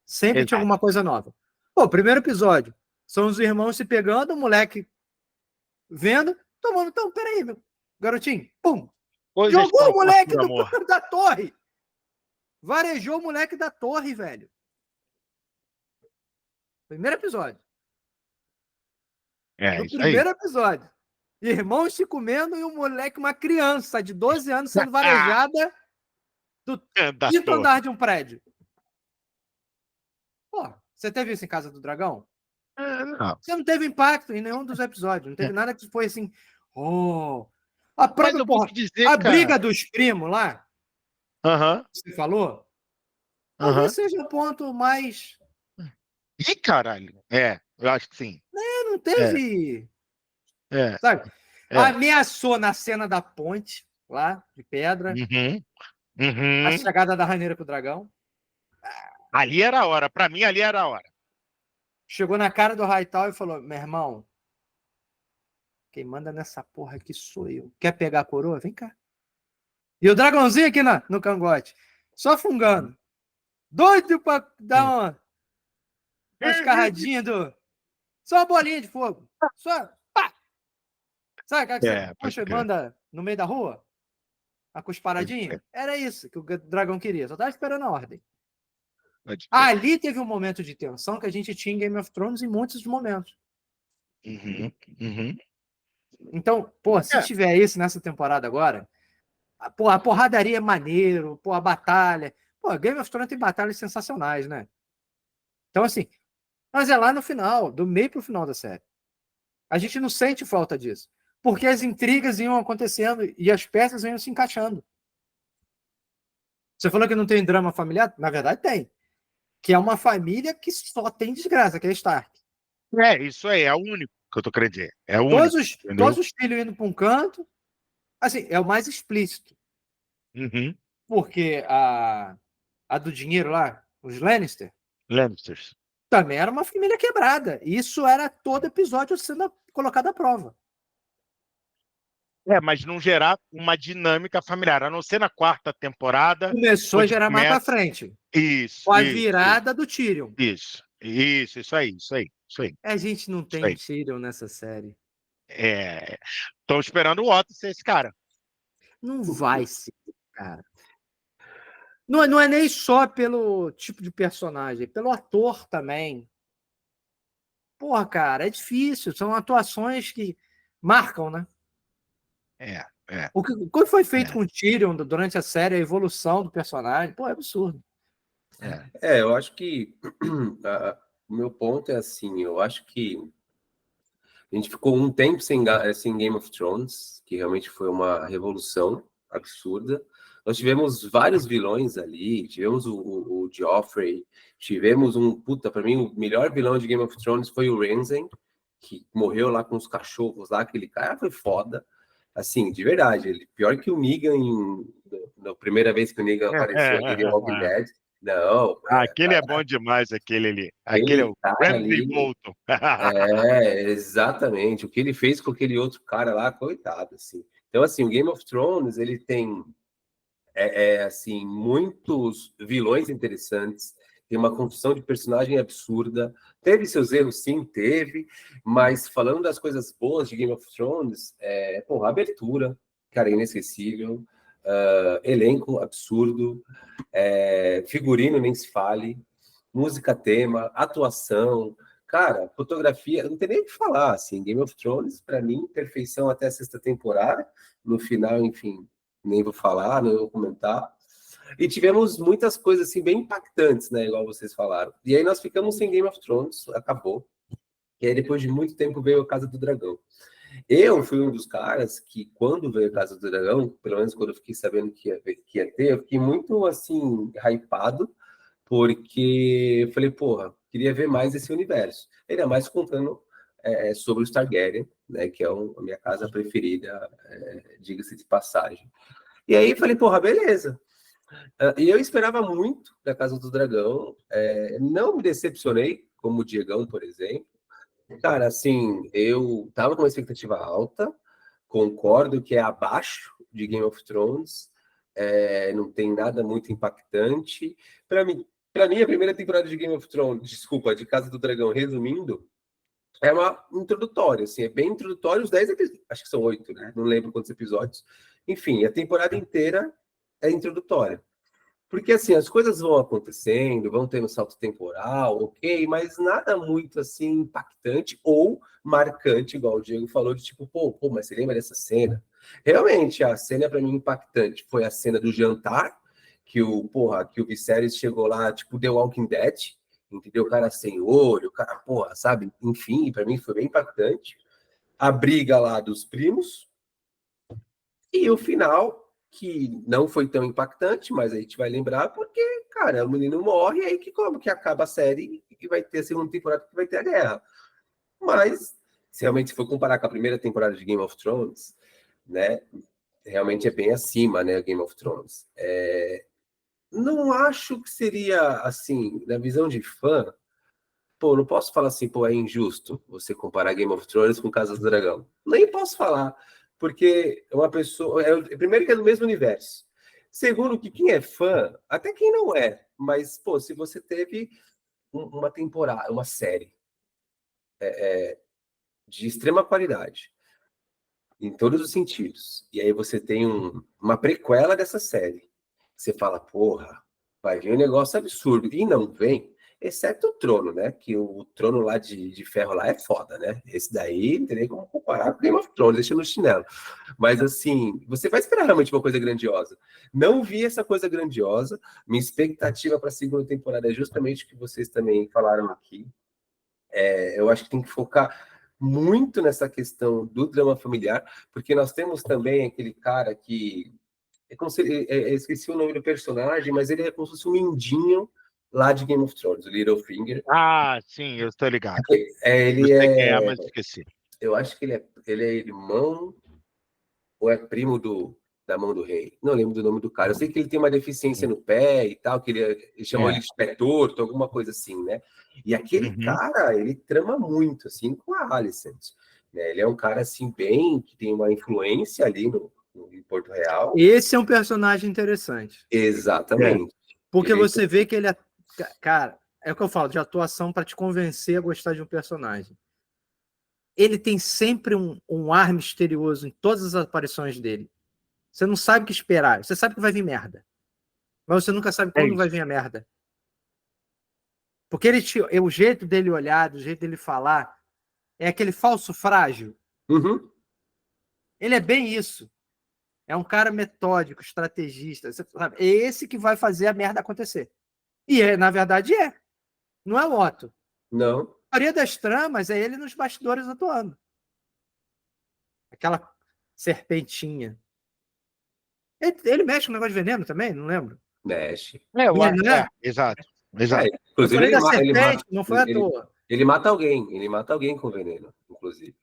Sempre tinha Exato. alguma coisa nova. Pô, primeiro episódio, são os irmãos se pegando, o moleque vendo, tomando. Então, peraí, meu garotinho, pum! Coisas Jogou o compostas moleque por amor. da torre! Varejou o moleque da torre, velho. Primeiro episódio. É, No isso aí. primeiro episódio. Irmãos se comendo e um moleque, uma criança de 12 anos, sendo varejada do Da quinto torre. andar de um prédio. Pô, você teve isso em Casa do Dragão? Não. Você não teve impacto em nenhum dos episódios. Não teve nada que foi assim. Oh. A Mas própria eu vou porra. te dizer, A cara. briga dos primos lá, Aham, que você falou, aham. talvez seja o ponto mais. Ih, caralho. Eu acho que sim. Não teve. É, Sabe? é. Ameaçou na cena da ponte, lá, de pedra. Uhum, A uhum. chegada da Rhaenyra com o dragão. Ali era a hora. Pra mim, ali era a hora. Chegou na cara do Hightower e falou: meu irmão, quem manda nessa porra aqui sou eu. Quer pegar a coroa? Vem cá. E o dragãozinho aqui no cangote, só fungando. Doido pra dar uma escarradinha do. Só uma bolinha de fogo. Só. Pá! Sabe aquela que você Pode puxa e crer. manda no meio da rua? A cusparadinha? Era isso que o dragão queria. Só tava esperando a ordem. Pode crer. Ali teve um momento de tensão que a gente tinha em Game of Thrones em muitos momentos. Uhum, uhum. Então, pô, se tiver isso nessa temporada agora, pô, a porradaria é maneiro, pô, a batalha. Pô, Game of Thrones tem batalhas sensacionais, né? Então, assim, mas é lá no final, do meio pro final da série. A gente não sente falta disso. Porque as intrigas iam acontecendo e as peças iam se encaixando. Você falou que não tem drama familiar? Na verdade, tem. Que é uma família que só tem desgraça, que é Stark. Isso aí, é o único que eu tô querendo dizer. É o único, entendeu? Todos os filhos indo para um canto. Assim, é o mais explícito. Uhum. Porque a do dinheiro lá, os Lannister, Lannisters. também era uma família quebrada. Isso era todo episódio sendo colocado à prova. Mas não gerar uma dinâmica familiar, a não ser na quarta temporada. Começou a onde gerar mais começa- para frente. Isso. Com a isso, virada do Tyrion. Isso aí. A gente não tem aí. Tyrion nessa série. Tô esperando o Otto ser esse cara. Não vai ser, cara. Não é nem só pelo tipo de personagem, é pelo ator também. Porra, cara, é difícil. São atuações que marcam, né? O que foi feito com o Tyrion durante a série, a evolução do personagem, pô, é absurdo. Eu acho que o meu ponto é assim, eu acho que a gente ficou um tempo sem Game of Thrones, que realmente foi uma revolução absurda. Nós tivemos vários vilões ali, tivemos o Joffrey, tivemos para mim, o melhor vilão de Game of Thrones foi o Ramsay, que morreu lá com os cachorros lá, aquele cara foi foda. Assim, de verdade, ele pior que o Negan na primeira vez que o Negan apareceu aqui em Walking Dead. Não. Aquele é bom demais, aquele ali. Aquele é o Ramsay Bolton. Exatamente. O que ele fez com aquele outro cara lá, coitado, assim. Então, assim, o Game of Thrones, ele tem assim, muitos vilões interessantes, tem uma construção de personagem absurda. Teve seus erros, sim, teve, mas falando das coisas boas de Game of Thrones, a abertura, cara, inesquecível, elenco absurdo, figurino nem se fale, música tema, atuação, cara, fotografia, não tem nem o que falar, assim, Game of Thrones, para mim, perfeição até a 6ª temporada, no final, enfim, nem vou falar, não vou comentar. E tivemos muitas coisas assim bem impactantes, né? Igual vocês falaram. E aí nós ficamos sem Game of Thrones, acabou. E aí depois de muito tempo veio a Casa do Dragão. Eu fui um dos caras que, quando veio a Casa do Dragão, pelo menos quando eu fiquei sabendo que ia ter, eu fiquei muito, assim, hypado, porque eu falei, porra, queria ver mais esse universo. Ainda mais contando sobre o Targaryen, né, que é a minha casa preferida, diga-se de passagem. E aí falei, porra, beleza. E eu esperava muito da Casa do Dragão, não me decepcionei, como o Diegão, por exemplo. Cara, assim, eu tava com uma expectativa alta, concordo que é abaixo de Game of Thrones, não tem nada muito impactante. Para mim, a primeira temporada de Game of Thrones, desculpa, de Casa do Dragão, resumindo, é uma introdutória, assim, é bem introdutório, os 10 episódios, acho que são 8, né? Não lembro quantos episódios. Enfim, a temporada inteira é introdutória. Porque assim, as coisas vão acontecendo, vão tendo salto temporal, ok, mas nada muito assim impactante ou marcante, igual o Diego falou, de tipo, pô, mas você lembra dessa cena? Realmente, a cena para mim impactante foi a cena do jantar, que o Viserys chegou lá, tipo, The Walking Dead, entendeu? O cara sem olho, o cara, porra, sabe? Enfim, para mim foi bem impactante. A briga lá dos primos, e o final, que não foi tão impactante, mas a gente vai lembrar porque, cara, o menino morre, aí que como que acaba a série e vai ter a segunda temporada que vai ter a guerra. Mas, se realmente for comparar com a primeira temporada de Game of Thrones, né, realmente é bem acima, né, Game of Thrones. Não acho que seria, assim, na visão de fã, pô, não posso falar assim, pô, é injusto você comparar Game of Thrones com Casa do Dragão. Nem posso falar, porque é uma pessoa. Primeiro que é do mesmo universo. Segundo, que quem é fã, até quem não é, mas, pô, se você teve uma temporada, uma série de extrema qualidade, em todos os sentidos, e aí você tem uma prequela dessa série, você fala, porra, vai vir um negócio absurdo, e não vem. Exceto o Trono, né? Que o Trono lá de ferro lá é foda, né? Esse daí não tem nem como comparar com Game of Thrones, deixa no chinelo. Mas assim, você vai esperar realmente uma coisa grandiosa. Não vi essa coisa grandiosa. Minha expectativa para a segunda temporada é justamente o que vocês também falaram aqui. Eu acho que tem que focar muito nessa questão do drama familiar, porque nós temos também aquele cara que. Esqueci o nome do personagem, mas ele é como se fosse um mindinho lá de Game of Thrones, o Littlefinger. Ah, sim, eu estou ligado. Eu Ele sei quem é, é. mas esqueci. Eu acho que ele é irmão ou é primo da mão do rei. Não lembro do nome do cara. Eu sei que ele tem uma deficiência no pé e tal, que ele chamou ele de pé torto, alguma coisa assim, né? E aquele cara, ele trama muito, assim, com a Alicent. Né? Ele é um cara, assim, bem, que tem uma influência ali em Porto Real. Esse é um personagem interessante. Exatamente. Porque você vê que ele é... Cara, é o que eu falo, de atuação para te convencer a gostar de um personagem. Ele tem sempre um ar misterioso em todas as aparições dele. Você não sabe o que esperar. Você sabe que vai vir merda. Mas você nunca sabe quando vai vir a merda. Porque o jeito dele olhar, o jeito dele falar, é aquele falso frágil. Uhum. Ele é bem isso. É um cara metódico, estrategista. Você sabe? É esse que vai fazer a merda acontecer. E, na verdade, é. Não é o Otto. Não. A maioria das tramas é ele nos bastidores atuando. Aquela serpentinha. Ele mexe com um negócio de veneno também? Não lembro. Mexe. Exato. Eu falei da serpente, não foi à toa. Ele mata alguém com veneno, inclusive.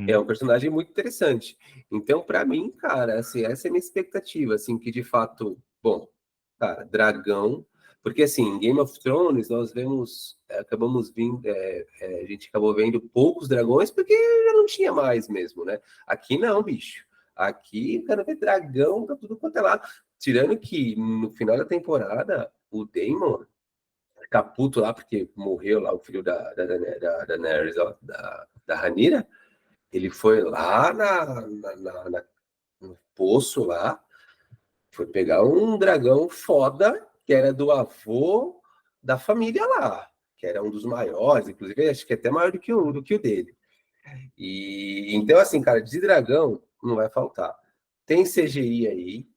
É um personagem muito interessante. Então, para mim, cara, assim, essa é a minha expectativa, assim, que de fato, bom, cara, dragão, porque assim, em Game of Thrones nós vemos, acabamos vindo, a gente acabou vendo poucos dragões porque já não tinha mais mesmo, né? Aqui não, bicho. Aqui, eu quero ver dragão pra tudo quanto é lado. Tirando que no final da temporada, o Daemon fica puto lá porque morreu lá o filho da Daenerys, da Rhaenyra. Ele foi lá no poço lá, foi pegar um dragão foda, que era do avô da família lá, que era um dos maiores, inclusive acho que até maior do que o dele. E então, assim, cara, de dragão não vai faltar. Tem CGI aí,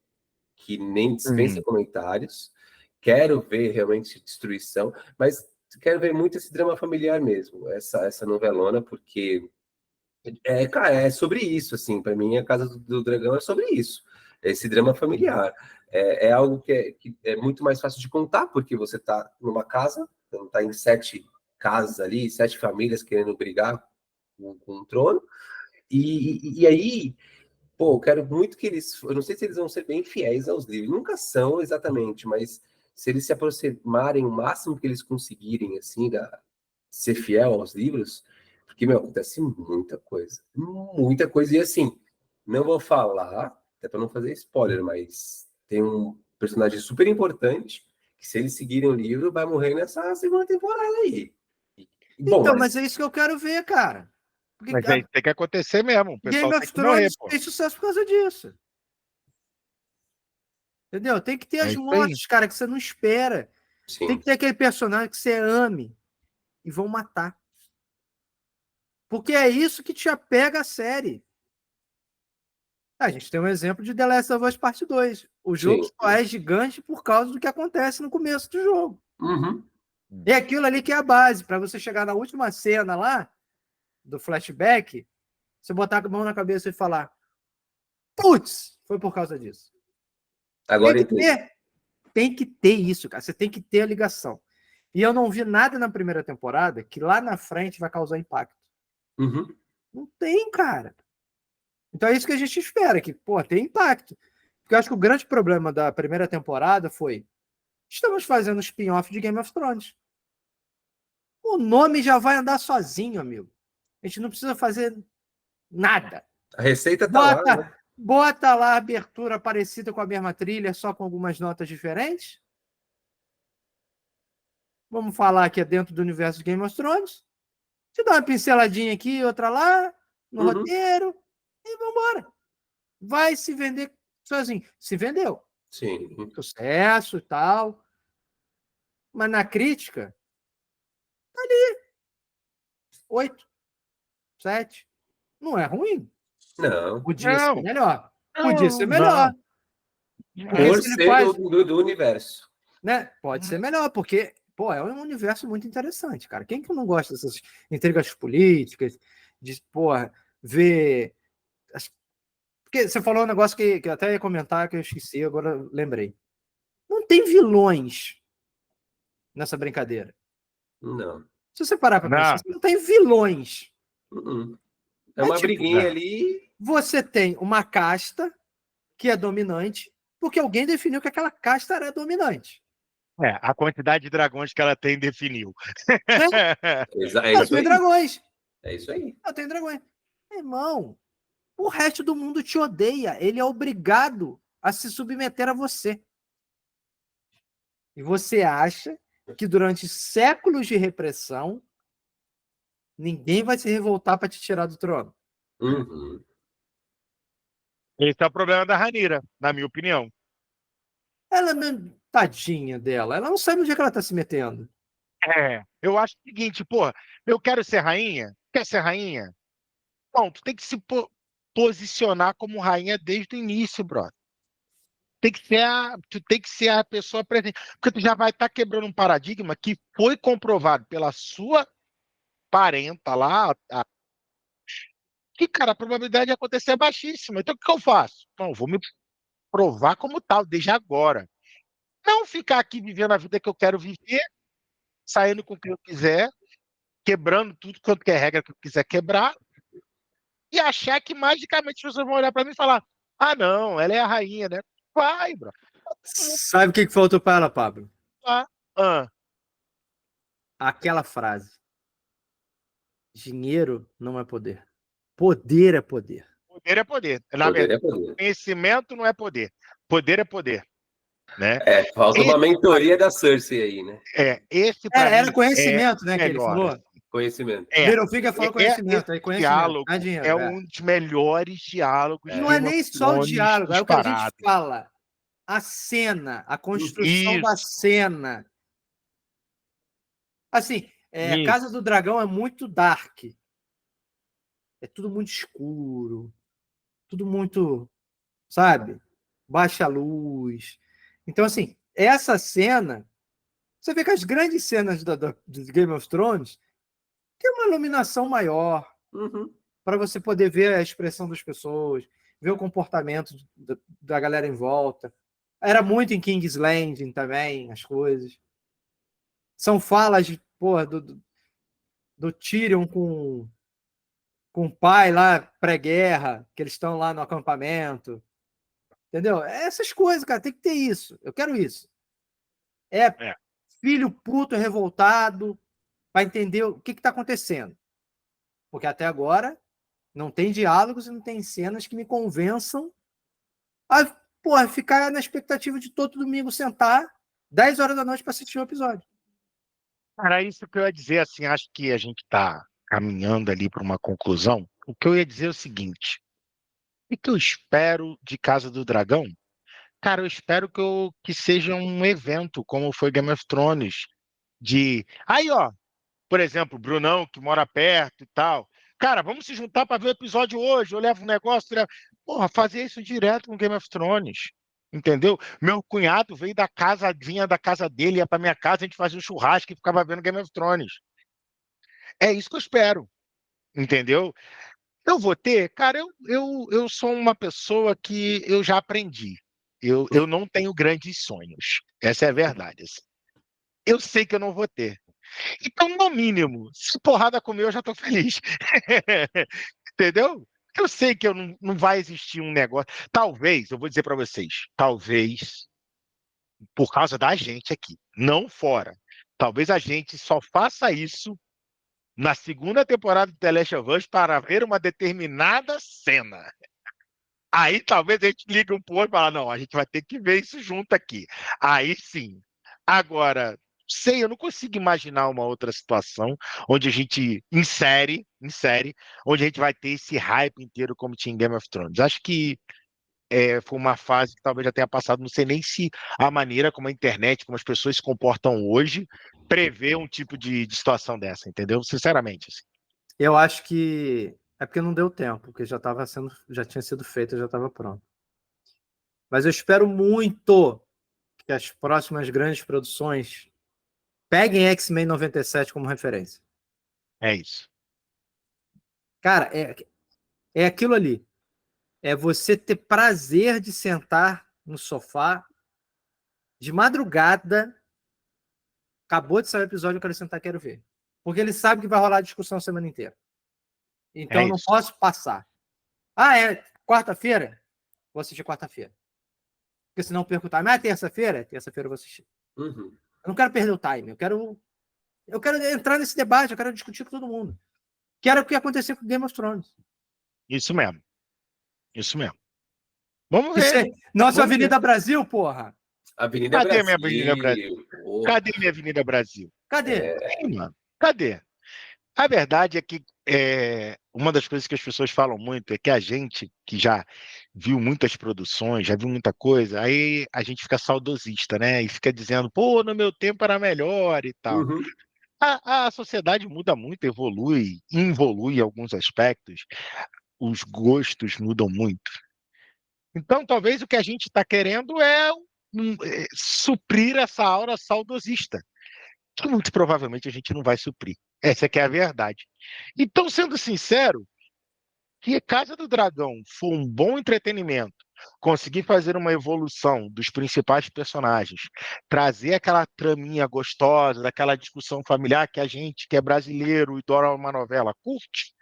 que nem dispensa comentários. Quero ver realmente destruição, mas quero ver muito esse drama familiar mesmo, essa novelona, porque cara, é sobre isso, assim, para mim a Casa do Dragão é sobre isso, esse drama familiar. É algo que é muito mais fácil de contar, porque você tá numa casa, então tá em 7 casas ali, 7 famílias querendo brigar com o trono, e aí, pô, eu quero muito que eles, eu não sei se eles vão ser bem fiéis aos livros, nunca são exatamente, mas se eles se aproximarem o máximo que eles conseguirem, assim, ser fiel aos livros, porque, meu, acontece muita coisa, e assim, não vou falar, até para não fazer spoiler, mas tem um personagem super importante, que se eles seguirem o livro, vai morrer nessa segunda temporada aí. Bom, Então, mas é isso que eu quero ver, cara. Porque Mas aí tem que acontecer mesmo. O pessoal Game tem of que morrer, Thrones pô. fez sucesso por causa disso. Entendeu? Tem que ter É as isso aí. mortes, cara, que você não espera. Tem sim, que ter aquele personagem que você ame e vão matar. Porque é isso que te apega à série. A gente tem um exemplo de The Last of Us Part 2. O jogo sim. só é gigante por causa do que acontece no começo do jogo. Uhum. É aquilo ali que é a base. Para você chegar na última cena lá, do flashback, você botar a mão na cabeça e falar: putz, foi por causa disso. Agora entendi. Tem que ter isso, cara. Você tem que ter a ligação. E eu não vi nada na primeira temporada que lá na frente vai causar impacto. Uhum. Não tem, cara. Então é isso que a gente espera, que, pô, tem impacto. Porque eu acho que o grande problema da primeira temporada foi: estamos fazendo spin-off de Game of Thrones. O nome já vai andar sozinho, amigo. A gente não precisa fazer nada. A receita tá lá, né? Bota lá a abertura parecida com a mesma trilha, só com algumas notas diferentes. Vamos falar que é dentro do universo de Game of Thrones. Te dá uma pinceladinha aqui, outra lá, no Uhum. roteiro, e vambora. Vai se vender sozinho. Se vendeu. Sim. Sucesso e tal. Mas na crítica, 8, 7. Não é ruim. Não. Podia ser Não, melhor. Podia ser não, melhor. não. Porque Por se ele ser faz, do universo. né? Pode ser melhor, porque, pô, é um universo muito interessante, cara. Quem que não gosta dessas intrigas políticas, de, porra, ver. Porque você falou um negócio que eu até ia comentar, que eu esqueci, agora eu lembrei. Não tem vilões nessa brincadeira. Não. Se você parar para pensar, Não. você não tem vilões. Uhum. É É uma tipo, briguinha ali. você tem uma casta que é dominante, porque alguém definiu que aquela casta era dominante. A quantidade de dragões que ela tem definiu. Né? É Eu isso tenho aí. dragões. É isso aí. Eu tenho dragões. Irmão, o resto do mundo te odeia. Ele é obrigado a se submeter a você. E você acha que durante séculos de repressão, ninguém vai se revoltar para te tirar do trono? Uhum. Esse é o problema da Rhaenyra, na minha opinião. Ela, tadinha dela, ela não sabe onde é que ela está se metendo. Eu acho o seguinte, pô, eu quero ser rainha. Quer ser rainha? Bom, tu tem que se posicionar como rainha desde o início, brother. Tu tem que ser a pessoa presente. Porque tu já vai estar quebrando um paradigma que foi comprovado pela sua parenta lá, que, cara, a probabilidade de acontecer é baixíssima. Então, o que eu faço? Não, vou me provar como tal, desde agora. Não ficar aqui vivendo a vida que eu quero viver, saindo com quem eu quiser, quebrando tudo quanto que é regra que eu quiser quebrar, e achar que magicamente as pessoas vão olhar para mim e falar: ah, não, ela é a rainha, né? Vai, bro. Sabe o que faltou para ela, Pablo? Ah, ah. Aquela frase: dinheiro não é poder. Poder é poder. Poder é poder. Na Poder verdade, é poder. conhecimento não é poder. Poder é poder, né? Falta uma Esse, mentoria da Cersei aí, né? esse para Era mim é conhecimento, né, que ele melhor. falou? Conhecimento. Littlefinger falou conhecimento, aí Esse conhecimento, não é diálogo dinheiro. é um dos melhores diálogos E de não é Game of nem só o Thrones diálogo, é o que a gente disparado. fala. A cena, a construção da Isso, cena. Assim, isso. Casa do Dragão é muito dark. É tudo muito escuro. Tudo muito, sabe? baixa a luz. Então, assim, essa cena, você vê que as grandes cenas do Game of Thrones tem uma iluminação maior, Uhum. para você poder ver a expressão das pessoas, ver o comportamento da galera em volta. Era muito em King's Landing também, as coisas. São falas porra, do Tyrion com o pai lá, pré-guerra, que eles estão lá no acampamento. Entendeu? Essas coisas, cara, tem que ter isso. Eu quero isso. É. Filho puto, revoltado, para entender o que está acontecendo. Porque até agora não tem diálogos e não tem cenas que me convençam a porra, ficar na expectativa de todo domingo sentar 10 horas da noite para assistir o episódio. Cara, isso que eu ia dizer, assim, acho que a gente está caminhando ali para uma conclusão. O que eu ia dizer é o seguinte: o que eu espero de Casa do Dragão? Cara, eu espero que seja um evento, como foi Game of Thrones, de. Aí, ó, por exemplo, o Brunão, que mora perto e tal. Cara, vamos se juntar para ver o episódio hoje. Eu levo um negócio. Porra, fazer isso direto com Game of Thrones. Entendeu? Meu cunhado veio da casa, vinha da casa dele, ia para minha casa, a gente fazia um churrasco e ficava vendo Game of Thrones. É isso que eu espero. Entendeu? Eu vou ter, cara, eu sou uma pessoa que eu já aprendi. Eu não tenho grandes sonhos. Essa é a verdade. Assim. Eu sei que eu não vou ter. Então, no mínimo, se porrada comer, eu já estou feliz. Entendeu? Eu sei que eu não vai existir um negócio. Talvez, eu vou dizer para vocês, talvez, por causa da gente aqui, não fora. Talvez a gente só faça isso na segunda temporada de The Last of Us para ver uma determinada cena. Aí talvez a gente ligue um pouco e fala, não, a gente vai ter que ver isso junto aqui. Aí sim. Agora, sei, eu não consigo imaginar uma outra situação onde a gente insere, onde a gente vai ter esse hype inteiro como tinha em Game of Thrones. Acho que foi uma fase que talvez já tenha passado, não sei nem se a maneira como a internet, como as pessoas se comportam hoje, prevê um tipo de situação dessa, entendeu? Sinceramente. Assim. Eu acho que é porque não deu tempo, porque já tinha sido feito, já estava pronto. Mas eu espero muito que as próximas grandes produções peguem X-Men 97 como referência. É isso. Cara, é aquilo ali. É você ter prazer de sentar no sofá de madrugada. Acabou de sair o episódio, eu quero sentar, quero ver. Porque ele sabe que vai rolar discussão a semana inteira. Então É eu não isso. posso passar. Ah, é quarta-feira? Vou assistir quarta-feira. Porque senão eu perco o time. Ah, é terça-feira? Terça-feira eu vou assistir. Uhum. Eu não quero perder o time. Eu quero entrar nesse debate, eu quero discutir com todo mundo. Quero o que aconteceu com Game of Thrones. Isso mesmo. Isso mesmo. Vamos ver. Nossa Vamos Avenida ver. Brasil, porra. Avenida Cadê minha Avenida Brasil? Brasil. Porra. Cadê minha Avenida Brasil? Cadê? Mano. Cadê? A verdade é que uma das coisas que as pessoas falam muito é que a gente, que já viu muitas produções, já viu muita coisa, aí a gente fica saudosista, né? E fica dizendo, pô, no meu tempo era melhor e tal. Uhum. A sociedade muda muito, evolui, involui em alguns aspectos, os gostos mudam muito. Então, talvez o que a gente está querendo é suprir essa aura saudosista, que muito provavelmente a gente não vai suprir. Essa que é a verdade. Então, sendo sincero, que Casa do Dragão for um bom entretenimento, conseguir fazer uma evolução dos principais personagens, trazer aquela traminha gostosa, daquela discussão familiar que a gente, que é brasileiro e adora uma novela, curte,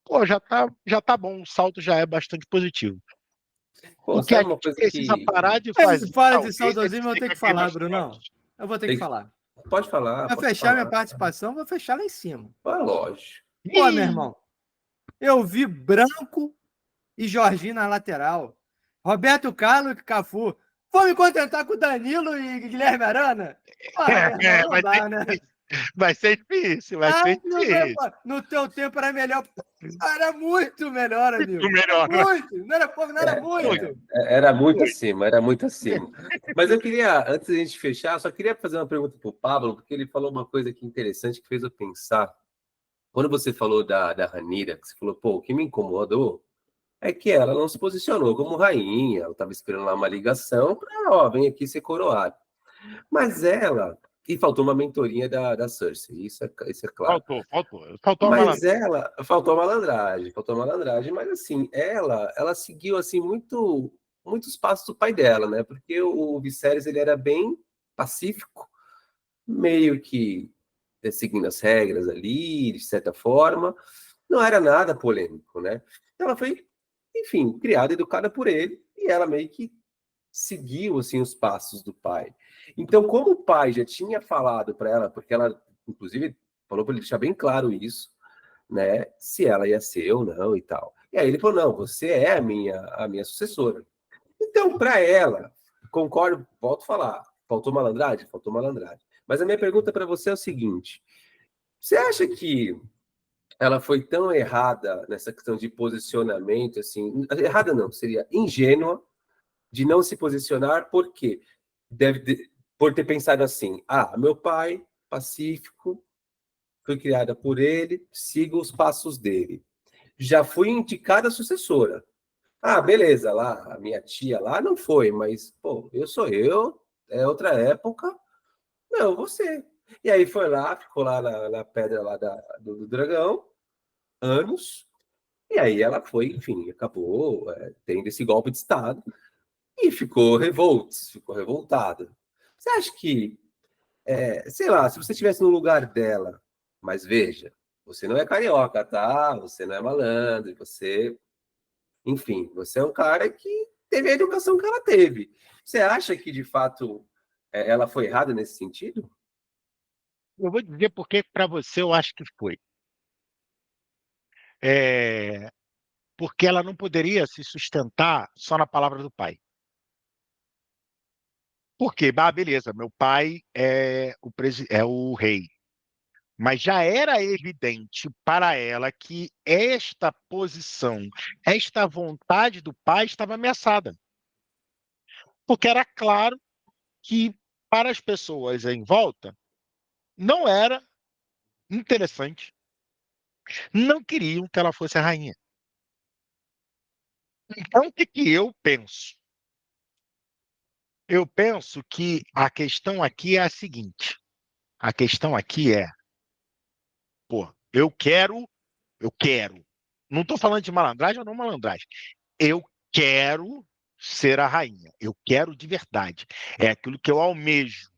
pô, já tá bom, o salto já é bastante positivo. Pô, O que a sabe uma gente coisa precisa que. parar de Mas fazer, fala de talvez, é saudosismo, eu vou ter dizer que que Game falar, of Brunão. Thrones. Eu vou ter que falar. Pode falar, Pra pode fechar minha falar. participação, vou fechar lá em cima. Ah, lógico. Pô, meu irmão, eu vi Branco e Jorginho na lateral. Roberto Carlos e Cafu. Vou me contentar com Danilo e Guilherme Arana? Ah, meu irmão, não Vai ser dá, né? difícil, vai ser difícil, vai Ah, ser não, difícil. no teu tempo era melhor. Era muito melhor, amigo. Muito melhor. Muito. Não era pouco, não era muito. Era muito acima, era muito acima. Mas eu queria, antes da gente fechar, só queria fazer uma pergunta para o Pablo, porque ele falou uma coisa aqui interessante que fez eu pensar. Quando você falou da Rhaenyra, que você falou, pô, o que me incomodou é que ela não se posicionou como rainha, ela estava esperando lá uma ligação para, ó, vem aqui ser coroada. Mas ela, e faltou uma mentorinha da Cersei, isso é claro. Faltou a Mas malandragem. ela, faltou malandragem, mas assim, ela seguiu assim muitos passos do pai dela, né? Porque o Viserys ele era bem pacífico, meio que seguindo as regras ali, de certa forma, não era nada polêmico, né? Então ela foi, enfim, criada, educada por ele, e ela meio que seguiu assim os passos do pai. Então, como o pai já tinha falado para ela, porque ela, inclusive, falou para ele deixar bem claro isso, né? Se ela ia ser ou não e tal. E aí ele falou: não, você é a minha sucessora. Então, para ela, concordo, volto a falar, faltou malandragem? Faltou malandragem. Mas a minha pergunta para você é o seguinte: você acha que ela foi tão errada nessa questão de posicionamento, assim, errada não, seria ingênua de não se posicionar, por quê? Por ter pensado assim, meu pai, pacífico, fui criada por ele, sigo os passos dele. Já fui indicada sucessora. Beleza, lá, a minha tia lá não foi, mas, pô, eu sou eu, é outra época, não, você. E aí foi lá, ficou lá na pedra lá do dragão, anos, e aí ela foi, enfim, acabou tendo esse golpe de Estado e ficou revoltada. Você acha que, sei lá, se você estivesse no lugar dela, mas veja, você não é carioca, tá? Você não é malandro, enfim, você é um cara que teve a educação que ela teve. Você acha que, de fato, ela foi errada nesse sentido? Eu vou dizer porque para você eu acho que foi. Porque ela não poderia se sustentar só na palavra do pai. Por quê? Beleza, meu pai é o rei. Mas já era evidente para ela que esta posição, esta vontade do pai estava ameaçada. Porque era claro que, para as pessoas em volta, não era interessante. Não queriam que ela fosse a rainha. Então, o que eu penso? Eu penso que a questão aqui é a seguinte. A questão aqui é, eu quero. Não estou falando de malandragem ou não malandragem. Eu quero ser a rainha. Eu quero de verdade. É aquilo que eu almejo.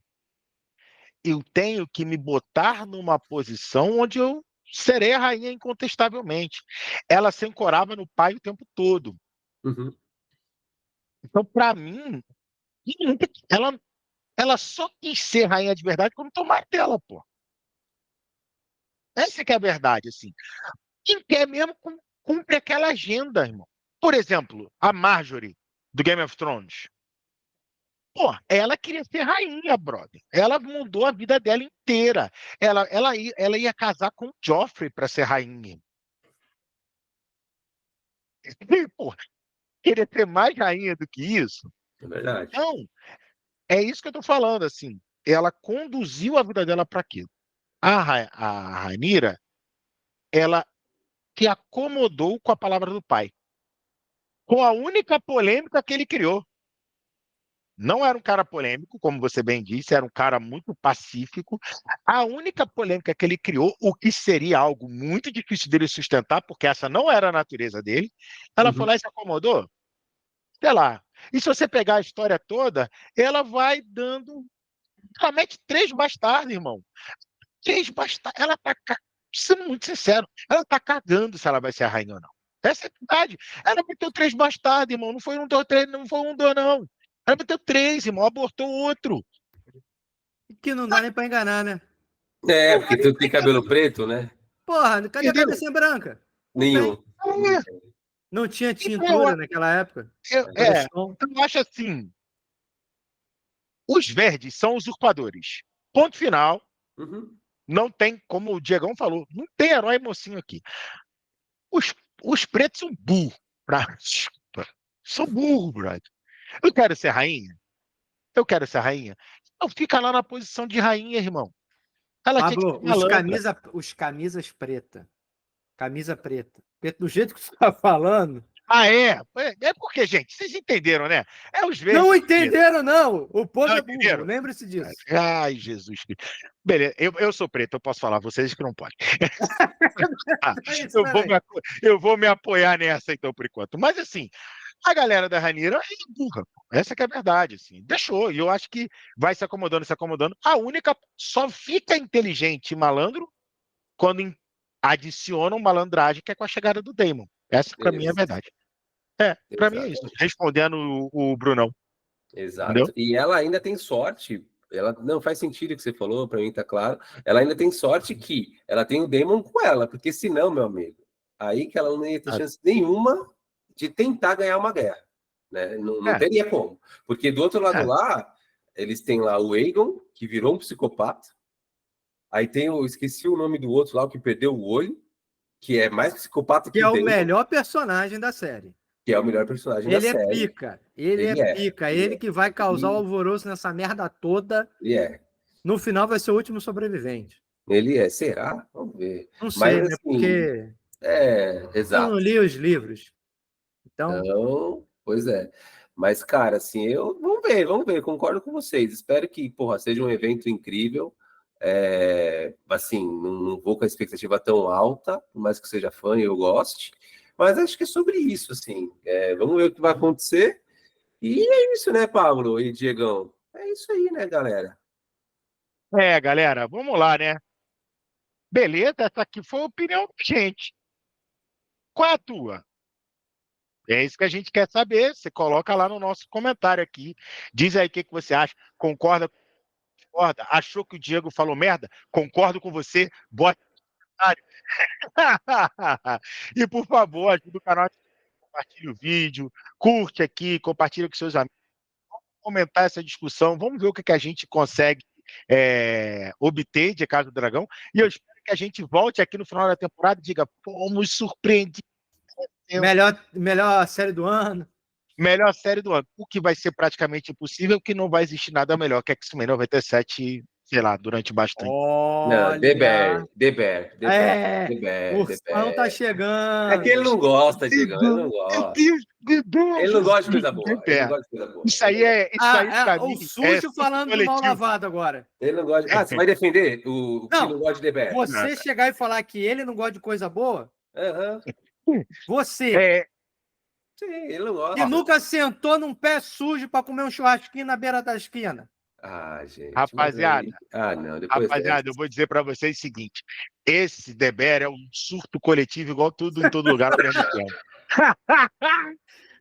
Eu tenho que me botar numa posição onde eu serei a rainha incontestavelmente. Ela se ancorava no pai o tempo todo. Uhum. Então, para mim, ela só quis ser rainha de verdade quando tomar dela, pô. Essa que é a verdade, assim. Quem quer mesmo cumpre aquela agenda, irmão. Por exemplo, a Marjorie, do Game of Thrones. Pô, ela queria ser rainha, brother. Ela mudou a vida dela inteira. Ela ia casar com o Joffrey para ser rainha. E, pô, querer ser mais rainha do que isso? É verdade. Não, é isso que eu tô falando, assim. Ela conduziu a vida dela para aquilo. A Rhaenyra, ela se acomodou com a palavra do pai. Com a única polêmica que ele criou. Não era um cara polêmico, como você bem disse, era um cara muito pacífico. A única polêmica que ele criou, o que seria algo muito difícil dele sustentar, porque essa não era a natureza dele, ela foi Uhum. lá e se acomodou. Sei lá. E se você pegar a história toda, ela vai dando. Ela mete 3 bastardos, irmão. 3 bastardos. Ela tá. Sendo muito sincero, ela tá cagando se ela vai ser a rainha ou não. Essa é a verdade. Ela meteu 3 bastardos, irmão. Não foi um, dois, três, não foi um, dois, não. Ela meteu 3, irmão. Abortou outro. Que não dá nem pra enganar, né? Porque tu tem cabelo preto, né? Porra, cadê a Entendeu? cabecinha branca? Não Nenhum. tem. É, Não tinha então, tintura naquela época. então eu acho assim, os verdes são usurpadores. Ponto final. Uhum. Não tem, como o Diegão falou, não tem herói mocinho aqui. Os, os pretos são burros. São burros, brother. Eu quero ser rainha. Eu quero ser rainha. Então fica lá na posição de rainha, irmão. Ela tinha que ser Pablo, malandra. os camisas preta. Camisa preta. Preto, do jeito que você tá falando, Ah, é? É porque, gente, vocês entenderam, né? É os verdes. Não entenderam, não. O povo Não é burro, entenderam? lembre-se disso. Ai, Jesus Cristo. Beleza, eu sou preto, eu posso falar, vocês que não podem. É isso também. Eu vou me apoiar nessa, então, por enquanto. Mas, assim, a galera da Ranira é burra. Pô. Essa que é a verdade, assim. Deixou, e eu acho que vai se acomodando, se acomodando. A única só fica inteligente e malandro quando adicionam malandragem, que é com a chegada do Damon. Essa, pra mim, é a verdade. Pra mim é isso. Exatamente. Respondendo o Brunão. Exato. Entendeu? E ela ainda tem sorte. Ela não faz sentido o que você falou, para mim tá claro. Ela ainda tem sorte que ela tem o Daemon com ela, porque senão, meu amigo, aí que ela não ia ter chance nenhuma de tentar ganhar uma guerra, né? Não teria como, porque do outro lado lá eles têm lá o Aegon, que virou um psicopata. Aí tem eu esqueci o nome do outro lá, o que perdeu o olho, que é mais psicopata Que que é o o Daemon, melhor personagem da série. que é o melhor personagem da Ele é série. pica. Ele é pica. Ele que vai causar o alvoroço nessa merda toda. Ele é. No final vai ser o último sobrevivente. Ele é, será? Vamos ver. Não sei, Mas né? assim, Porque eu não exato. li os livros. Então, Então, pois é. Mas, cara, assim, vamos ver, concordo com vocês. Espero que, porra, seja um evento incrível. Assim, não vou com a expectativa tão alta, por mais que seja fã e eu goste. Mas acho que é sobre isso, assim. Vamos ver o que vai acontecer. E é isso, né, Pablo e Diegão? É isso aí, né, galera? Galera, vamos lá, né? Beleza, essa aqui foi a opinião da gente. Qual é a tua? É isso que a gente quer saber. Você coloca lá no nosso comentário aqui. Diz aí o que você acha. Concorda? Discorda? Achou que o Diego falou merda? Concordo com você. Bota no comentário. E, por favor, ajuda o canal. Compartilha o vídeo. Curte aqui. Compartilha com seus amigos. Vamos comentar essa discussão. Vamos ver o que a gente consegue obter de Casa do Dragão. E eu espero que a gente volte aqui no final da temporada e diga: fomos surpreendidos. melhor série do ano. Melhor série do ano. O que vai ser praticamente impossível, que não vai existir nada melhor que X-Men 97, sei lá, durante bastante. Não, The Bear. O Ursão tá chegando. É que ele não gosta, Diego. Ele não gosta. Ele não gosta de coisa boa. Isso aí, pra o mim, sujo falando do mal lavado agora. Ele não gosta. Você vai defender o que não gosta de The Bear? Você chegar e falar que ele não gosta de coisa boa? Você. Sim, ele não gosta. Que nunca sentou num pé sujo para comer um churrasquinho na beira da esquina. Gente. Rapaziada, não, rapaziada, eu vou dizer para vocês o seguinte: esse The Bear é um surto coletivo, igual tudo em todo lugar ao mesmo tempo.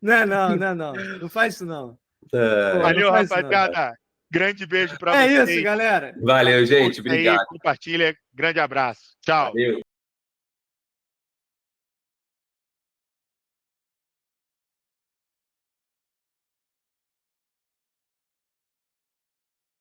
Não. Não faz isso, não. Valeu, não faz rapaziada. Isso, grande beijo para vocês. É isso, galera. Valeu, gente. Obrigado. Compartilha. Grande abraço. Tchau. Valeu.